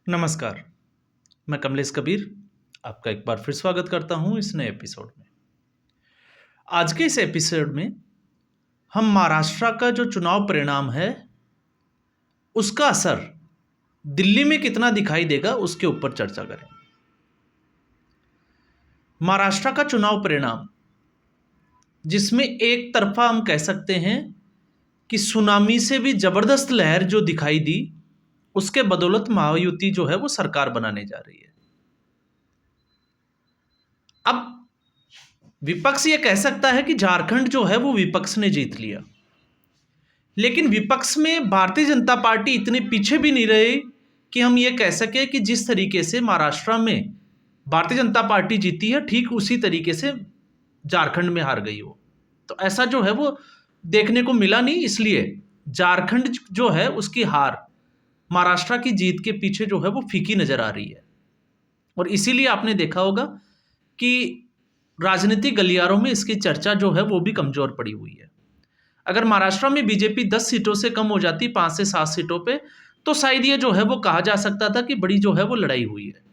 नमस्कार, मैं कमलेश कबीर आपका एक बार फिर स्वागत करता हूं इस नए एपिसोड में। आज के इस एपिसोड में हम महाराष्ट्र का जो चुनाव परिणाम है, उसका असर दिल्ली में कितना दिखाई देगा उसके ऊपर चर्चा करें। महाराष्ट्र का चुनाव परिणाम, जिसमें एक तरफा हम कह सकते हैं कि सुनामी से भी जबरदस्त लहर जो दिखाई दी, उसके बदौलत महायुति जो है वो सरकार बनाने जा रही है। अब विपक्ष ये कह सकता है कि झारखंड जो है वो विपक्ष ने जीत लिया, लेकिन विपक्ष में भारतीय जनता पार्टी इतने पीछे भी नहीं रही कि हम ये कह सके कि जिस तरीके से महाराष्ट्र में भारतीय जनता पार्टी जीती है, ठीक उसी तरीके से झारखंड में हार गई हो। तो ऐसा जो है वो देखने को मिला नहीं, इसलिए झारखंड जो है उसकी हार महाराष्ट्र की जीत के पीछे जो है वो फीकी नजर आ रही है। और इसीलिए आपने देखा होगा कि राजनीतिक गलियारों में इसकी चर्चा जो है वो भी कमजोर पड़ी हुई है। अगर महाराष्ट्र में बीजेपी 10 सीटों से कम हो जाती, 5 से 7 सीटों पे, तो शायद ये जो है वो कहा जा सकता था कि बड़ी जो है वो लड़ाई हुई है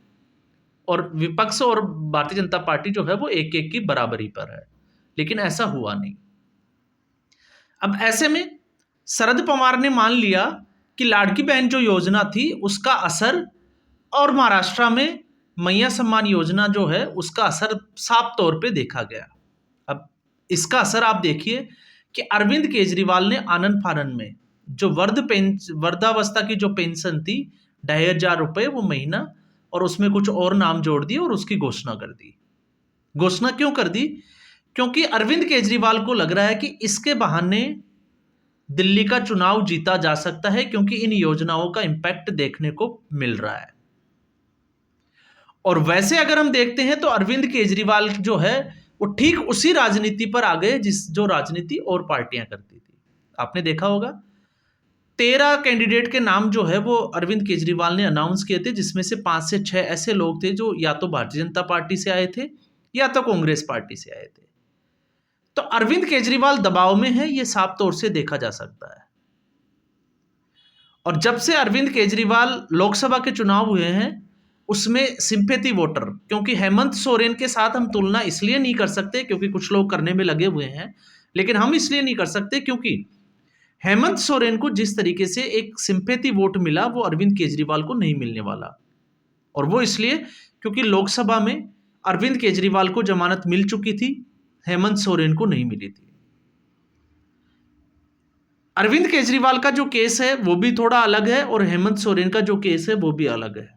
और विपक्ष और भारतीय जनता पार्टी जो है वो एक एक की बराबरी पर है, लेकिन ऐसा हुआ नहीं। अब ऐसे में शरद पवार ने मान लिया कि लाड़की बहन जो योजना थी उसका असर, और महाराष्ट्र में मैया सम्मान योजना जो है उसका असर साफ तौर पे देखा गया। अब इसका असर आप देखिए कि अरविंद केजरीवाल ने आनन फानन में जो वृद्धावस्था की जो पेंशन थी, 2,500 रुपये वो महीना, और उसमें कुछ और नाम जोड़ दिए और उसकी घोषणा कर दी। घोषणा क्यों कर दी? क्योंकि अरविंद केजरीवाल को लग रहा है कि इसके बहाने दिल्ली का चुनाव जीता जा सकता है, क्योंकि इन योजनाओं का इंपैक्ट देखने को मिल रहा है। और वैसे अगर हम देखते हैं तो अरविंद केजरीवाल जो है वो ठीक उसी राजनीति पर आ गए जो राजनीति और पार्टियां करती थी। आपने देखा होगा 13 कैंडिडेट के नाम जो है वो अरविंद केजरीवाल ने अनाउंस किए थे, जिसमें से 5 से 6 ऐसे लोग थे जो या तो भारतीय जनता पार्टी से आए थे या तो कांग्रेस पार्टी से आए थे। तो अरविंद केजरीवाल दबाव में है, ये साफ तौर से देखा जा सकता है। और जब से अरविंद केजरीवाल लोकसभा के चुनाव हुए हैं उसमें सिंपैथी वोटर, क्योंकि हेमंत सोरेन के साथ हम तुलना इसलिए नहीं कर सकते क्योंकि कुछ लोग करने में लगे हुए हैं, लेकिन हम इसलिए नहीं कर सकते क्योंकि हेमंत सोरेन को जिस तरीके से एक सिंपैथी वोट मिला वो अरविंद केजरीवाल को नहीं मिलने वाला। और वो इसलिए क्योंकि लोकसभा में अरविंद केजरीवाल को जमानत मिल चुकी थी, हेमंत सोरेन को नहीं मिली थी। अरविंद केजरीवाल का जो केस है वो भी थोड़ा अलग है और हेमंत सोरेन का जो केस है वो भी अलग है,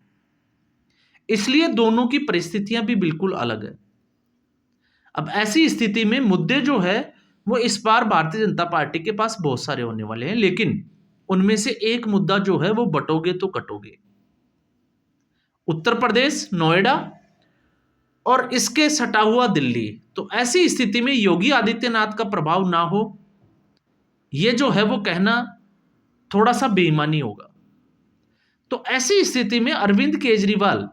इसलिए दोनों की परिस्थितियां भी बिल्कुल अलग है। अब ऐसी स्थिति में मुद्दे जो है वो इस बार भारतीय जनता पार्टी के पास बहुत सारे होने वाले हैं, लेकिन उनमें से एक मुद्दा जो है वो बटोगे तो कटोगे। उत्तर प्रदेश, नोएडा और इसके सटा हुआ दिल्ली। तो ऐसी स्थिति में योगी आदित्यनाथ का प्रभाव ना हो, ये जो है वो कहना थोड़ा सा बेईमानी होगा। तो ऐसी स्थिति में अरविंद केजरीवाल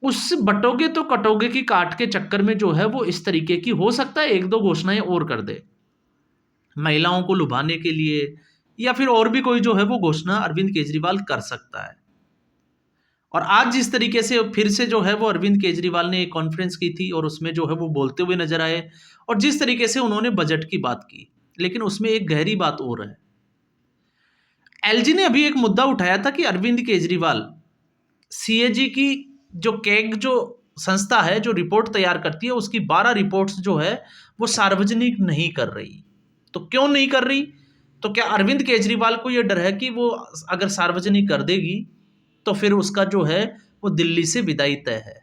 उस बटोगे तो कटोगे की काट के चक्कर में जो है वो इस तरीके की हो सकता है 1-2 घोषणाएं और कर दे महिलाओं को लुभाने के लिए, या फिर और भी कोई जो है वो घोषणा अरविंद केजरीवाल कर सकता है। और आज जिस तरीके से फिर से जो है वो अरविंद केजरीवाल ने एक कॉन्फ्रेंस की थी और उसमें जो है वो बोलते हुए नजर आए, और जिस तरीके से उन्होंने बजट की बात की, लेकिन उसमें एक गहरी बात और है। एलजी ने अभी एक मुद्दा उठाया था कि अरविंद केजरीवाल सीएजी की जो कैग जो संस्था है जो रिपोर्ट तैयार करती है उसकी 12 रिपोर्ट्स जो है वो सार्वजनिक नहीं कर रही। तो क्यों नहीं कर रही? तो क्या अरविंद केजरीवाल को यह डर है कि वो अगर सार्वजनिक कर देगी तो फिर उसका जो है वो दिल्ली से विदाई तय है।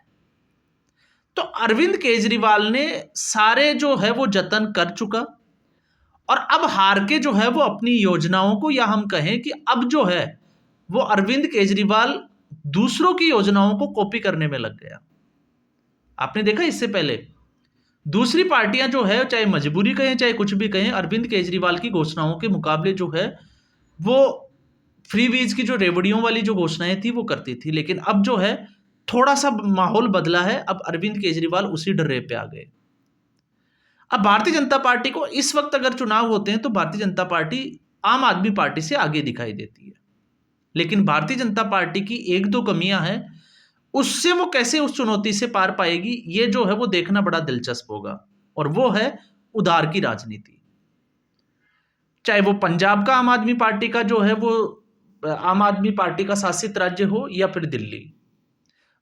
तो अरविंद केजरीवाल ने सारे जो है वो जतन कर चुका, और अब हार के जो है वो अपनी योजनाओं को, या हम कहें कि अब जो है वो अरविंद केजरीवाल दूसरों की योजनाओं को कॉपी करने में लग गया। आपने देखा इससे पहले दूसरी पार्टियां जो है, चाहे मजबूरी कहें चाहे कुछ भी कहें, अरविंद केजरीवाल की घोषणाओं के मुकाबले जो है वो फ्री वीज की जो रेवड़ियों वाली जो घोषणाएं थी वो करती थी। लेकिन अब जो है थोड़ा सा माहौल बदला है, अब अरविंद केजरीवाल उसी डर्रे पे आ गए। अब भारतीय जनता पार्टी को इस वक्त अगर चुनाव होते हैं तो भारतीय जनता पार्टी आम आदमी पार्टी से आगे दिखाई देती है। लेकिन भारतीय जनता पार्टी की एक दो कमियां हैं, उससे वो कैसे उस चुनौती से पार पाएगी, ये जो है वो देखना बड़ा दिलचस्प होगा। और वो है उधार की राजनीति। चाहे वो पंजाब का आम आदमी पार्टी का जो है वो आम आदमी पार्टी का शासित राज्य हो या फिर दिल्ली,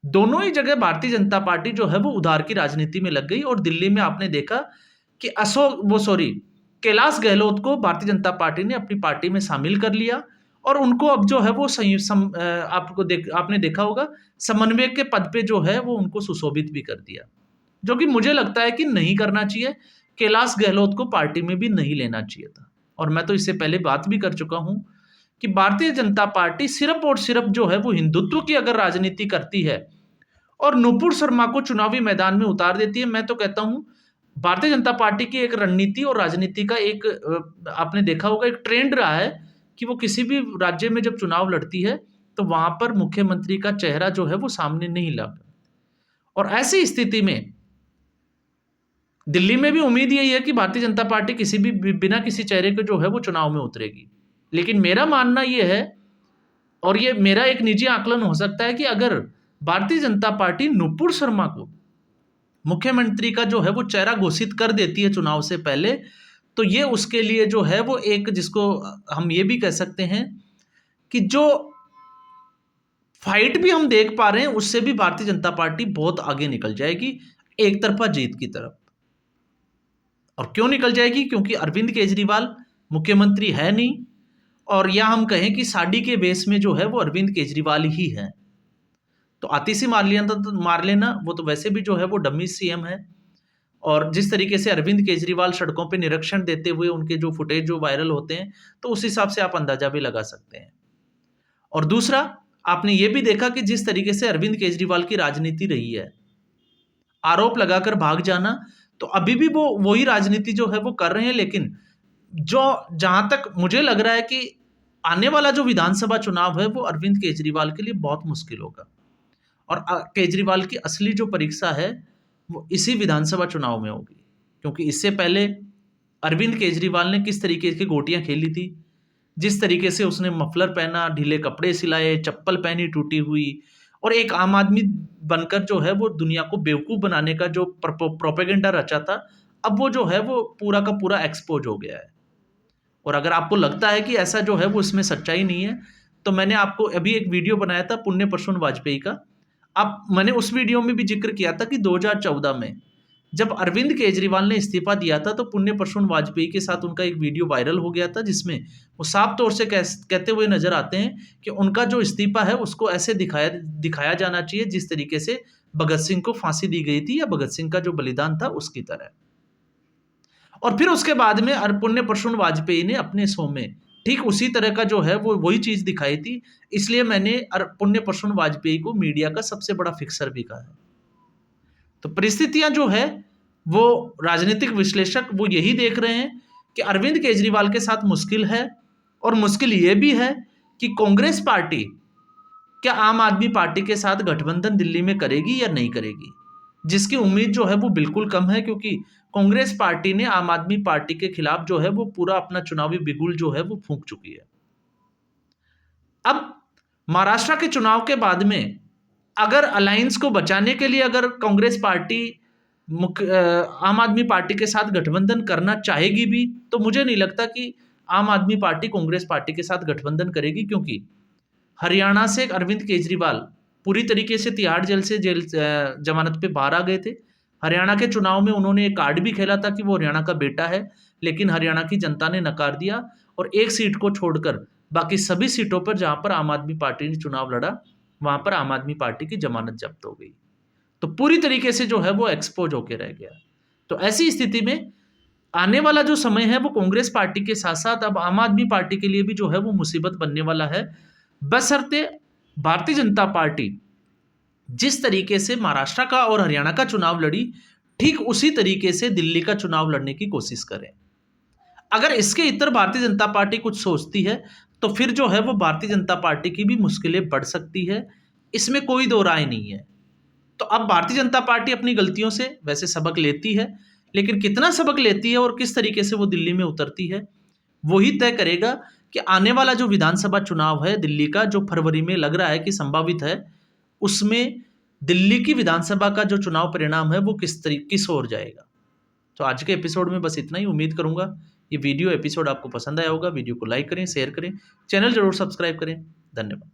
दोनों ही जगह भारतीय जनता पार्टी जो है वो उधार की राजनीति में लग गई। और दिल्ली में आपने देखा कि कैलाश गहलोत को भारतीय जनता पार्टी ने अपनी पार्टी में शामिल कर लिया और उनको अब जो है वो आपने देखा होगा समन्वयक के पद पे जो है वो उनको सुशोभित भी कर दिया, जो कि मुझे लगता है कि नहीं करना चाहिए। कैलाश गहलोत को पार्टी में भी नहीं लेना चाहिए था। और मैं तो इससे पहले बात भी कर चुका हूं कि भारतीय जनता पार्टी सिर्फ और सिर्फ जो है वो हिंदुत्व की अगर राजनीति करती है और नुपुर शर्मा को चुनावी मैदान में उतार देती है, मैं तो कहता हूं भारतीय जनता पार्टी की एक रणनीति और राजनीति का एक आपने देखा होगा एक ट्रेंड रहा है कि वो किसी भी राज्य में जब चुनाव लड़ती है तो वहां पर मुख्यमंत्री का चेहरा जो है वो सामने नहीं लाता। और ऐसी स्थिति में दिल्ली में भी उम्मीद यही है कि भारतीय जनता पार्टी किसी भी बिना किसी चेहरे के जो है वो चुनाव में उतरेगी। लेकिन मेरा मानना यह है, और ये मेरा एक निजी आकलन हो सकता है, कि अगर भारतीय जनता पार्टी नुपुर शर्मा को मुख्यमंत्री का जो है वो चेहरा घोषित कर देती है चुनाव से पहले, तो ये उसके लिए जो है वो एक, जिसको हम ये भी कह सकते हैं कि जो फाइट भी हम देख पा रहे हैं उससे भी भारतीय जनता पार्टी बहुत आगे निकल जाएगी एक तरफा जीत की तरफ। और क्यों निकल जाएगी? क्योंकि अरविंद केजरीवाल मुख्यमंत्री है नहीं, और या हम कहें कि साड़ी के बेस में जो है वो अरविंद केजरीवाल ही है। तो आतिशी मार लेना, वो तो वैसे भी जो है वो डमी सीएम है। और जिस तरीके से अरविंद केजरीवाल सड़कों पे निरीक्षण देते हुए उनके जो फुटेज जो वायरल होते हैं, तो उस हिसाब से आप अंदाजा भी लगा सकते हैं। और दूसरा, आपने ये भी देखा कि जिस तरीके से अरविंद केजरीवाल की राजनीति रही है, आरोप लगाकर भाग जाना, तो अभी भी वो वही राजनीति जो है वो कर रहे हैं। लेकिन जो जहां तक मुझे लग रहा है कि आने वाला जो विधानसभा चुनाव है वो अरविंद केजरीवाल के लिए बहुत मुश्किल होगा। और केजरीवाल की असली जो परीक्षा है वो इसी विधानसभा चुनाव में होगी। क्योंकि इससे पहले अरविंद केजरीवाल ने किस तरीके की गोटियां खेली थी, जिस तरीके से उसने मफलर पहना, ढीले कपड़े सिलाए, चप्पल पहनी टूटी हुई, और एक आम आदमी बनकर जो है वो दुनिया को बेवकूफ़ बनाने का जो प्रोपेगेंडा रचा था, अब वो जो है वो पूरा का पूरा एक्सपोज हो गया है। और अगर आपको लगता है कि ऐसा जो है वो इसमें सच्चाई नहीं है, तो मैंने आपको अभी एक वीडियो बनाया था पुण्य प्रसून वाजपेयी का। मैंने उस वीडियो में भी जिक्र किया था कि 2014 में जब अरविंद केजरीवाल ने इस्तीफा दिया था, तो पुण्य प्रसून वाजपेयी के साथ उनका एक वीडियो वायरल हो गया था, जिसमें वो साफ तौर से कहते हुए नजर आते हैं कि उनका जो इस्तीफा है उसको ऐसे दिखाया जाना चाहिए जिस तरीके से भगत सिंह को फांसी दी गई थी, या भगत सिंह का जो बलिदान था उसकी तरह। और फिर उसके बाद में पुण्य प्रसून वाजपेयी ने अपने शो में ठीक उसी तरह का जो है वो वही चीज दिखाई थी। इसलिए मैंने पुण्य प्रसून वाजपेयी को मीडिया का सबसे बड़ा फिक्सर भी कहा है। तो परिस्थितियां जो है वो राजनीतिक विश्लेषक वो यही देख रहे हैं कि अरविंद केजरीवाल के साथ मुश्किल है, और मुश्किल ये भी है कि कांग्रेस पार्टी क्या आम आदमी पार्टी के साथ गठबंधन दिल्ली में करेगी या नहीं करेगी, जिसकी उम्मीद जो है वो बिल्कुल कम है। क्योंकि कांग्रेस पार्टी ने आम आदमी पार्टी के खिलाफ जो है वो पूरा अपना चुनावी बिगुल जो है वो फूंक चुकी है। अब महाराष्ट्र के चुनाव के बाद में अगर अलायंस को बचाने के लिए अगर कांग्रेस पार्टी आम आदमी पार्टी के साथ गठबंधन करना चाहेगी भी, तो मुझे नहीं लगता कि आम आदमी पार्टी कांग्रेस पार्टी के साथ गठबंधन करेगी। क्योंकि हरियाणा से अरविंद केजरीवाल पूरी तरीके से तिहाड़ जेल से जमानत पे बाहर आ गए थे। हरियाणा के चुनाव में उन्होंने एक कार्ड भी खेला था कि वो हरियाणा का बेटा है, लेकिन हरियाणा की जनता ने नकार दिया, और एक सीट को छोड़कर बाकी सभी सीटों पर जहां पर आम आदमी पार्टी ने चुनाव लड़ा, वहां पर आम आदमी पार्टी की जमानत जब्त हो गई। तो पूरी तरीके से जो है वो एक्सपोज होकर रह गया। तो ऐसी स्थिति में आने वाला जो समय है वो कांग्रेस पार्टी के साथ साथ अब आम आदमी पार्टी के लिए भी जो है वो मुसीबत बनने वाला है, बशर्ते भारतीय जनता पार्टी जिस तरीके से महाराष्ट्र का और हरियाणा का चुनाव लड़ी, ठीक उसी तरीके से दिल्ली का चुनाव लड़ने की कोशिश करें। अगर इसके इतर भारतीय जनता पार्टी कुछ सोचती है, तो फिर जो है वो भारतीय जनता पार्टी की भी मुश्किलें बढ़ सकती है, इसमें कोई दो राय नहीं है। तो अब भारतीय जनता पार्टी अपनी गलतियों से वैसे सबक लेती है, लेकिन कितना सबक लेती है और किस तरीके से वो दिल्ली में उतरती है, वही तय करेगा कि आने वाला जो विधानसभा चुनाव है दिल्ली का, जो फरवरी में लग रहा है कि संभावित है, उसमें दिल्ली की विधानसभा का जो चुनाव परिणाम है वो किस ओर जाएगा। तो आज के एपिसोड में बस इतना ही। उम्मीद करूंगा ये वीडियो एपिसोड आपको पसंद आया होगा। वीडियो को लाइक करें, शेयर करें, चैनल जरूर सब्सक्राइब करें। धन्यवाद।